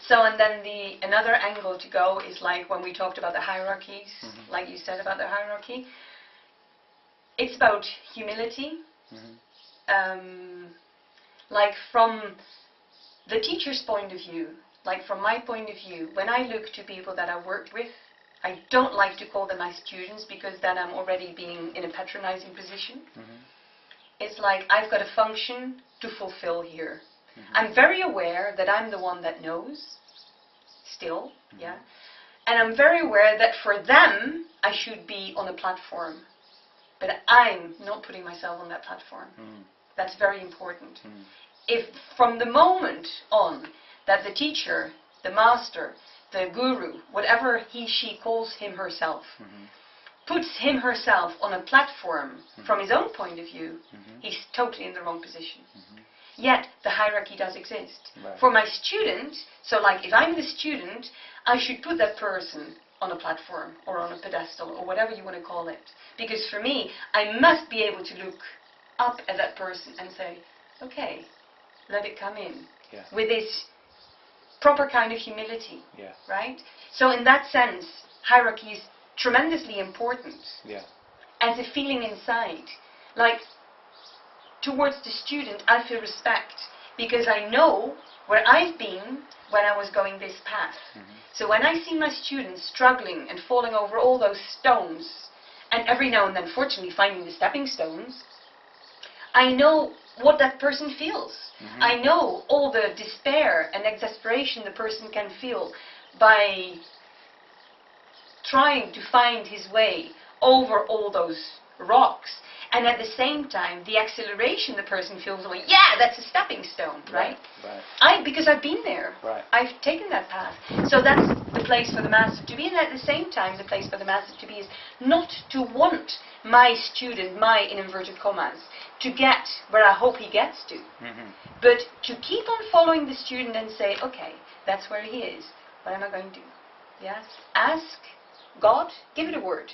So, and then another angle to go is like when we talked about the hierarchies, like you said about the hierarchy, it's about humility. Like from the teacher's point of view, like from my point of view, when I look to people that I worked with, I don't like to call them my students because then I'm already being in a patronizing position. It's like I've got a function to fulfill here. I'm very aware that I'm the one that knows, still, yeah. And I'm very aware that for them, I should be on a platform. But I'm not putting myself on that platform. That's very important. If from the moment on that the teacher, the master, the guru, whatever he, she calls him herself, puts him herself on a platform from his own point of view, he's totally in the wrong position. Yet the hierarchy does exist. Right. For my student, so like if I'm the student, I should put that person on a platform or on a pedestal or whatever you want to call it. Because for me, I must be able to look up at that person and say, okay, let it come in. Yeah. With this proper kind of humility. Yeah. Right? So in that sense, hierarchy is tremendously important. Yeah. As a feeling inside. Like, towards the student, I feel respect because I know where I've been when I was going this path. So when I see my students struggling and falling over all those stones, and every now and then, fortunately, finding the stepping stones, I know what that person feels. I know all the despair and exasperation the person can feel by trying to find his way over all those rocks. And at the same time, the acceleration the person feels, like, yeah, that's a stepping stone, right? Right. Because I've been there. Right. I've taken that path. So that's the place for the master to be. And at the same time, the place for the master to be is not to want my student, my, in inverted commas, to get where I hope he gets to. But to keep on following the student and say, okay, that's where he is. What am I going to do? Yes? Ask God, give it a word.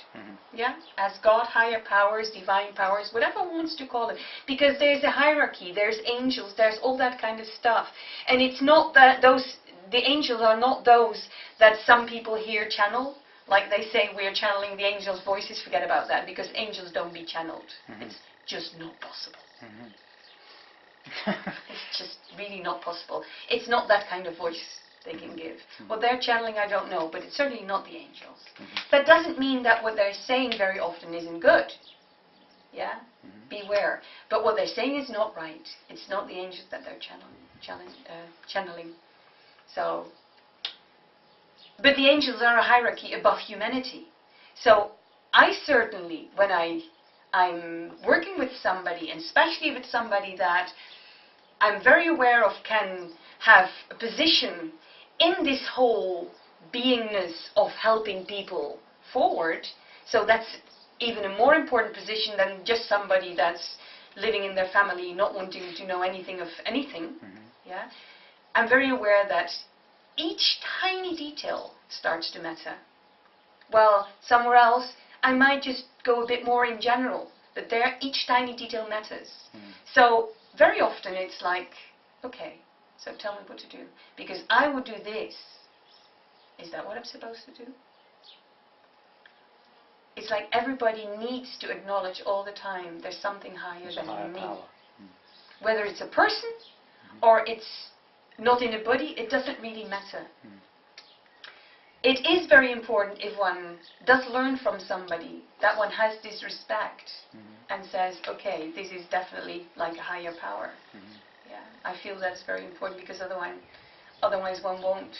Yeah? As God, higher powers, divine powers, whatever one wants to call it. Because there's a hierarchy, there's angels, there's all that kind of stuff. And it's not that the angels are not those that some people here channel. Like they say we're channeling the angels' voices, forget about that, because angels don't be channeled. It's just not possible. It's just really not possible. It's not that kind of voice they can give. What they're channeling, I don't know, but it's certainly not the angels. That doesn't mean that what they're saying very often isn't good. Yeah? Beware. But what they're saying is not right. It's not the angels that they're channeling. So, but the angels are a hierarchy above humanity. So I certainly, when I'm working with somebody, and especially with somebody that I'm very aware of can have a position in this whole beingness of helping people forward, so that's even a more important position than just somebody that's living in their family, not wanting to know anything of anything. Yeah, I'm very aware that each tiny detail starts to matter. Well, somewhere else, I might just go a bit more in general, but there, each tiny detail matters. So very often it's like, okay, so tell me what to do, because I would do this. Is that what I'm supposed to do? It's like everybody needs to acknowledge all the time there's something higher than me. Power. Whether it's a person or it's not in a body, it doesn't really matter. It is very important if one does learn from somebody that one has this respect and says, okay, this is definitely like a higher power. Yeah, I feel that's very important, because otherwise one won't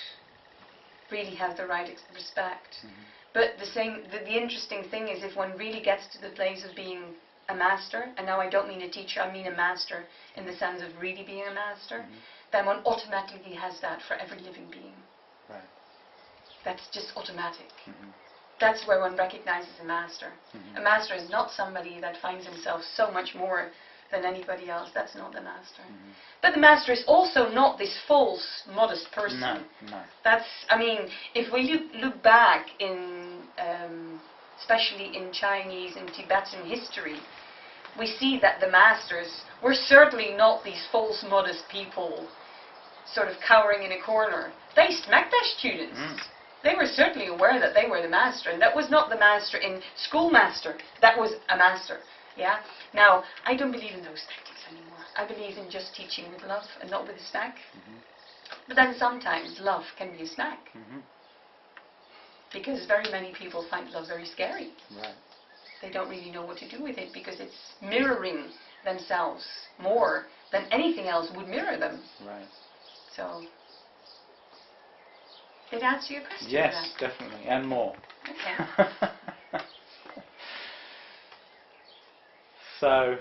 really have the right respect. But the interesting thing is, if one really gets to the place of being a master, and now I don't mean a teacher, I mean a master in the sense of really being a master, then one automatically has that for every living being. Right. That's just automatic. That's where one recognizes a master. A master is not somebody that finds himself so much more than anybody else. That's not the master. But the master is also not this false, modest person. No. That's, I mean, if we look back in, especially in Chinese and Tibetan history, we see that the masters were certainly not these false, modest people sort of cowering in a corner. They smacked their students. They were certainly aware that they were the master, and that was not the master in schoolmaster. That was a master. Yeah. Now, I don't believe in those tactics anymore. I believe in just teaching with love and not with a smack. But then sometimes love can be a smack. Because very many people find love very scary. Right. They don't really know what to do with it because it's mirroring themselves more than anything else would mirror them. Right. So, did it answer your question? Yes, definitely, and more. Okay. So,